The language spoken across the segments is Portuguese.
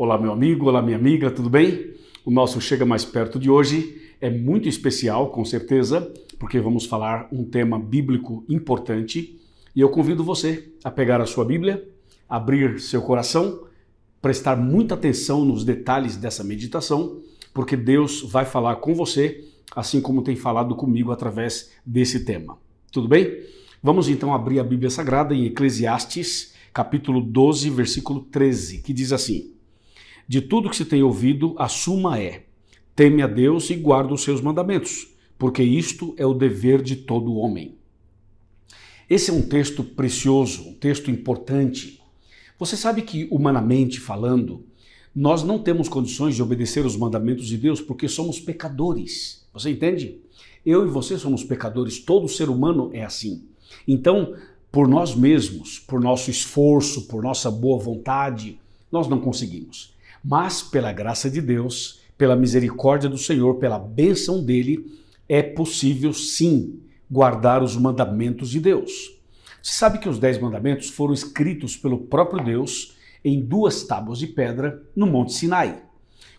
Olá, meu amigo, olá, minha amiga, tudo bem? O nosso Chega Mais Perto de hoje é muito especial, com certeza, porque vamos falar um tema bíblico importante e eu convido você a pegar a sua Bíblia, abrir seu coração, prestar muita atenção nos detalhes dessa meditação, porque Deus vai falar com você, assim como tem falado comigo através desse tema. Tudo bem? Vamos então abrir a Bíblia Sagrada em Eclesiastes, capítulo 12, versículo 13, que diz assim: de tudo que se tem ouvido, a suma é: teme a Deus e guarda os seus mandamentos, porque isto é o dever de todo homem. Esse é um texto precioso, um texto importante. Você sabe que, humanamente falando, nós não temos condições de obedecer os mandamentos de Deus porque somos pecadores. Você entende? Eu e você somos pecadores, todo ser humano é assim. Então, por nós mesmos, por nosso esforço, por nossa boa vontade, nós não conseguimos. Mas, pela graça de Deus, pela misericórdia do Senhor, pela bênção dele, é possível sim guardar os mandamentos de Deus. Você sabe que os 10 mandamentos foram escritos pelo próprio Deus em 2 tábuas de pedra no Monte Sinai.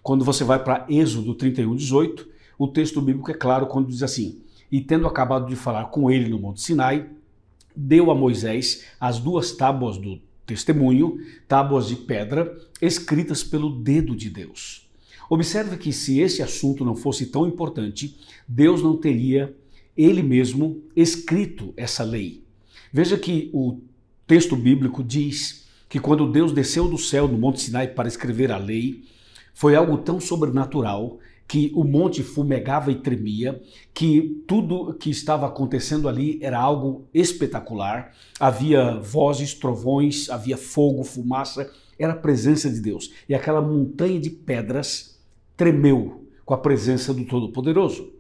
Quando você vai para Êxodo 31:18, o texto bíblico é claro quando diz assim: e tendo acabado de falar com ele no Monte Sinai, deu a Moisés as 2 tábuas do testemunho, tábuas de pedra, escritas pelo dedo de Deus. Observe que se esse assunto não fosse tão importante, Deus não teria ele mesmo escrito essa lei. Veja que o texto bíblico diz que quando Deus desceu do céu no Monte Sinai para escrever a lei, foi algo tão sobrenatural que o monte fumegava e tremia, que tudo que estava acontecendo ali era algo espetacular. Havia vozes, trovões, havia fogo, fumaça, era a presença de Deus. E aquela montanha de pedras tremeu com a presença do Todo-Poderoso.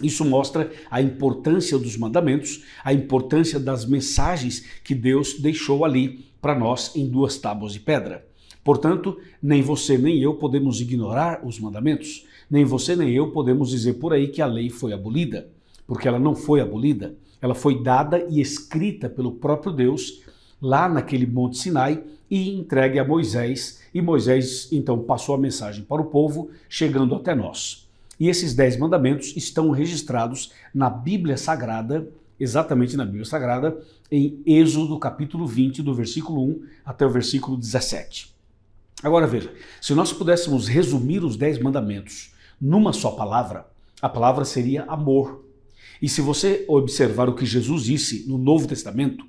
Isso mostra a importância dos mandamentos, a importância das mensagens que Deus deixou ali para nós em 2 tábuas de pedra. Portanto, nem você nem eu podemos ignorar os mandamentos. Nem você nem eu podemos dizer por aí que a lei foi abolida, porque ela não foi abolida. Ela foi dada e escrita pelo próprio Deus lá naquele Monte Sinai e entregue a Moisés. E Moisés então passou a mensagem para o povo, chegando até nós. E esses 10 mandamentos estão registrados na Bíblia Sagrada, exatamente na Bíblia Sagrada, em Êxodo capítulo 20, do versículo 1 até o versículo 17. Agora veja, se nós pudéssemos resumir os 10 mandamentos numa só palavra, a palavra seria amor. E se você observar o que Jesus disse no Novo Testamento,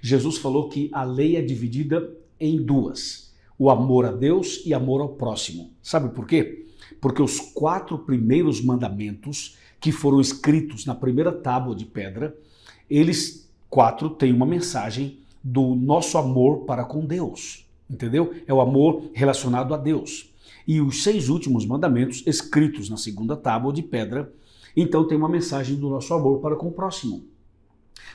Jesus falou que a lei é dividida em 2, o amor a Deus e amor ao próximo. Sabe por quê? Porque os 4 primeiros mandamentos que foram escritos na primeira tábua de pedra, eles 4 têm uma mensagem do nosso amor para com Deus. Entendeu? É o amor relacionado a Deus. E os 6 últimos mandamentos, escritos na segunda tábua de pedra, então tem uma mensagem do nosso amor para com o próximo.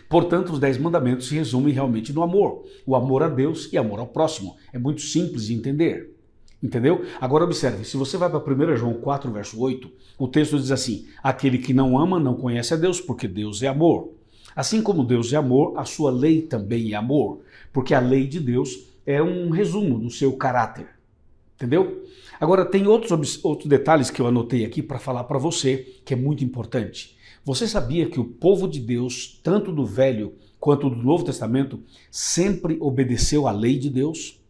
Portanto, os 10 mandamentos se resumem realmente no amor. O amor a Deus e amor ao próximo. É muito simples de entender. Entendeu? Agora observe, se você vai para 1 João 4, verso 8, o texto diz assim: aquele que não ama não conhece a Deus, porque Deus é amor. Assim como Deus é amor, a sua lei também é amor, porque a lei de Deus é um resumo do seu caráter, entendeu? Agora, tem outros detalhes que eu anotei aqui para falar para você, que é muito importante. Você sabia que o povo de Deus, tanto do Velho quanto do Novo Testamento, sempre obedeceu à lei de Deus?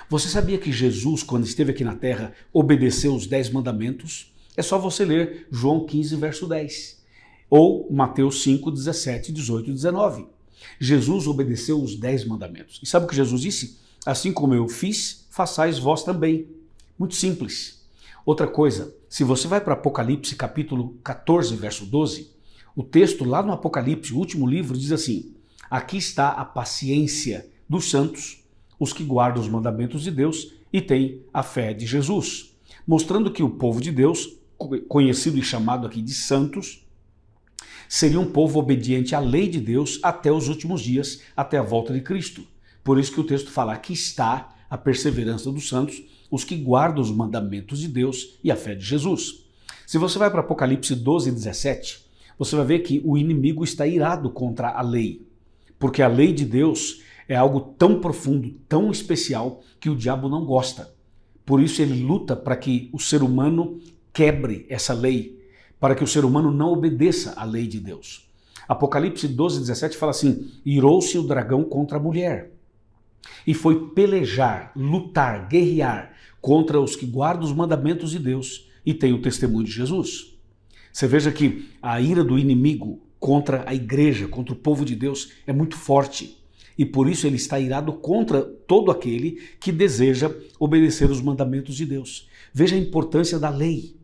Você sabia que Jesus, quando esteve aqui na terra, obedeceu os 10 mandamentos? É só você ler João 15, verso 10, ou Mateus 5, 17, 18 e 19. Jesus obedeceu os 10 mandamentos. E sabe o que Jesus disse? Assim como eu fiz, façais vós também. Muito simples. Outra coisa, se você vai para Apocalipse capítulo 14, verso 12, o texto lá no Apocalipse, o último livro, diz assim: aqui está a paciência dos santos, os que guardam os mandamentos de Deus e têm a fé de Jesus. Mostrando que o povo de Deus, conhecido e chamado aqui de santos, seria um povo obediente à lei de Deus até os últimos dias, até a volta de Cristo. Por isso que o texto fala: aqui está a perseverança dos santos, os que guardam os mandamentos de Deus e a fé de Jesus. Se você vai para Apocalipse 12, 17, você vai ver que o inimigo está irado contra a lei, porque a lei de Deus é algo tão profundo, tão especial, que o diabo não gosta. Por isso ele luta para que o ser humano quebre essa lei, para que o ser humano não obedeça à lei de Deus. Apocalipse 12:17 fala assim: irou-se o dragão contra a mulher e foi pelejar, lutar, guerrear contra os que guardam os mandamentos de Deus e têm o testemunho de Jesus. Você veja que a ira do inimigo contra a igreja, contra o povo de Deus é muito forte. E por isso ele está irado contra todo aquele que deseja obedecer os mandamentos de Deus. Veja a importância da lei.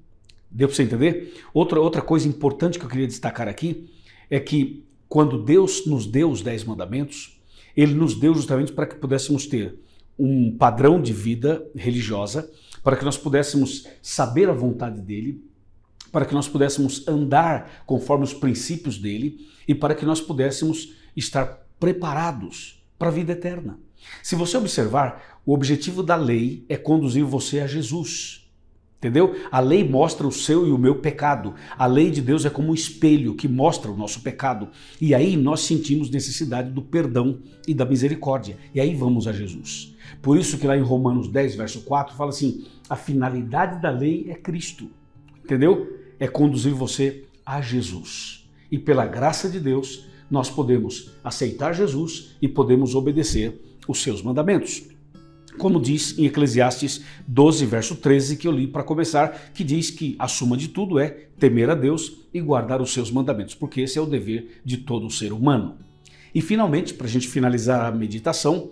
Deu para você entender? Outra coisa importante que eu queria destacar aqui é que quando Deus nos deu os 10 mandamentos, ele nos deu justamente para que pudéssemos ter um padrão de vida religiosa, para que nós pudéssemos saber a vontade dele, para que nós pudéssemos andar conforme os princípios dele e para que nós pudéssemos estar preparados para a vida eterna. Se você observar, o objetivo da lei é conduzir você a Jesus. Entendeu? A lei mostra o seu e o meu pecado. A lei de Deus é como um espelho que mostra o nosso pecado. E aí nós sentimos necessidade do perdão e da misericórdia. E aí vamos a Jesus. Por isso que lá em Romanos 10, verso 4, fala assim: a finalidade da lei é Cristo. Entendeu? É conduzir você a Jesus. E pela graça de Deus, nós podemos aceitar Jesus e podemos obedecer os seus mandamentos. Como diz em Eclesiastes 12, verso 13, que eu li para começar, que diz que a suma de tudo é temer a Deus e guardar os seus mandamentos, porque esse é o dever de todo ser humano. E finalmente, para a gente finalizar a meditação,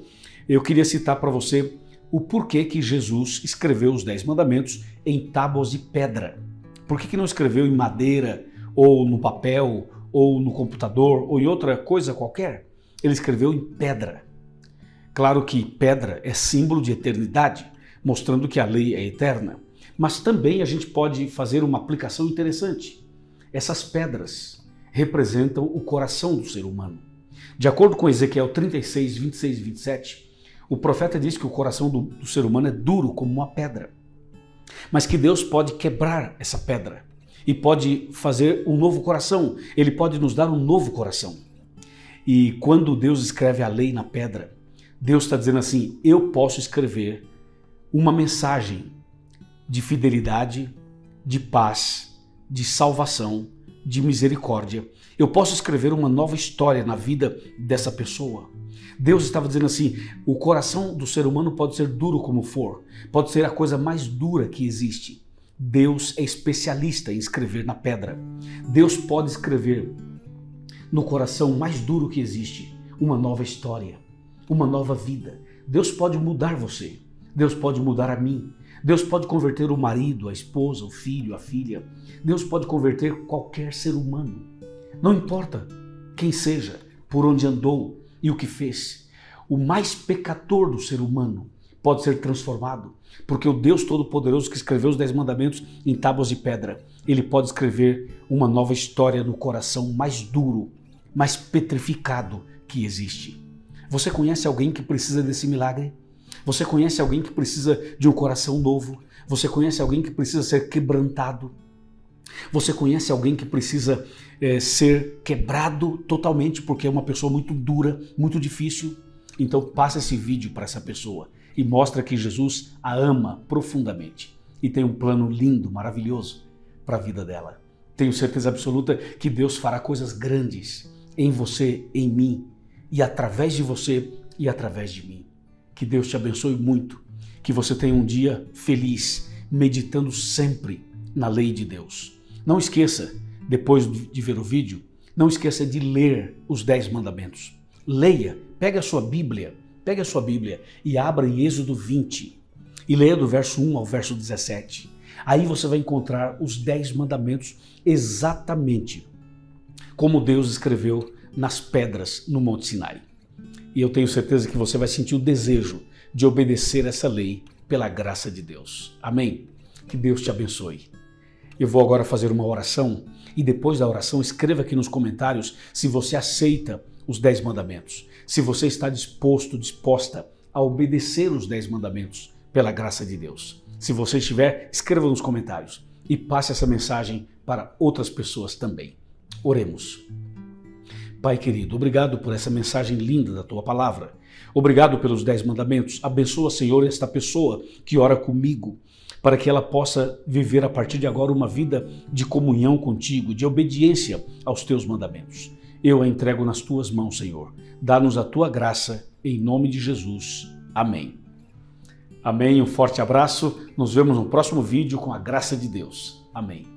eu queria citar para você o porquê que Jesus escreveu os 10 mandamentos em tábuas de pedra. Por que não escreveu em madeira, ou no papel, ou no computador, ou em outra coisa qualquer? Ele escreveu em pedra. Claro que pedra é símbolo de eternidade, mostrando que a lei é eterna. Mas também a gente pode fazer uma aplicação interessante. Essas pedras representam o coração do ser humano. De acordo com Ezequiel 36, 26 e 27, o profeta diz que o coração do ser humano é duro como uma pedra, mas que Deus pode quebrar essa pedra e pode fazer um novo coração. Ele pode nos dar um novo coração. E quando Deus escreve a lei na pedra, Deus está dizendo assim: eu posso escrever uma mensagem de fidelidade, de paz, de salvação, de misericórdia. Eu posso escrever uma nova história na vida dessa pessoa. Deus estava dizendo assim: o coração do ser humano pode ser duro como for, pode ser a coisa mais dura que existe. Deus é especialista em escrever na pedra. Deus pode escrever no coração mais duro que existe uma nova história, uma nova vida. Deus pode mudar você. Deus pode mudar a mim. Deus pode converter o marido, a esposa, o filho, a filha. Deus pode converter qualquer ser humano. Não importa quem seja, por onde andou e o que fez. O mais pecador do ser humano pode ser transformado, porque o Deus Todo-Poderoso que escreveu os 10 mandamentos em tábuas de pedra, ele pode escrever uma nova história no coração mais duro, mais petrificado que existe. Você conhece alguém que precisa desse milagre? Você conhece alguém que precisa de um coração novo? Você conhece alguém que precisa ser quebrantado? Você conhece alguém que precisa ser quebrado totalmente porque é uma pessoa muito dura, muito difícil? Então passa esse vídeo para essa pessoa e mostra que Jesus a ama profundamente e tem um plano lindo, maravilhoso para a vida dela. Tenho certeza absoluta que Deus fará coisas grandes em você, em mim, e através de você e através de mim. Que Deus te abençoe muito, que você tenha um dia feliz, meditando sempre na lei de Deus. Não esqueça, depois de ver o vídeo, não esqueça de ler os 10 mandamentos. Leia, pegue a sua Bíblia e abra em Êxodo 20 e leia do verso 1 ao verso 17. Aí você vai encontrar os 10 mandamentos exatamente como Deus escreveu nas pedras no Monte Sinai. E eu tenho certeza que você vai sentir o desejo de obedecer essa lei pela graça de Deus. Amém? Que Deus te abençoe. Eu vou agora fazer uma oração e depois da oração escreva aqui nos comentários se você aceita os 10 mandamentos, se você está disposta a obedecer os 10 mandamentos pela graça de Deus. Se você estiver, escreva nos comentários e passe essa mensagem para outras pessoas também. Oremos. Pai querido, obrigado por essa mensagem linda da Tua palavra. Obrigado pelos 10 mandamentos. Abençoa, Senhor, esta pessoa que ora comigo, para que ela possa viver a partir de agora uma vida de comunhão contigo, de obediência aos Teus mandamentos. Eu a entrego nas Tuas mãos, Senhor. Dá-nos a Tua graça, em nome de Jesus. Amém. Amém, um forte abraço. Nos vemos no próximo vídeo com a graça de Deus. Amém.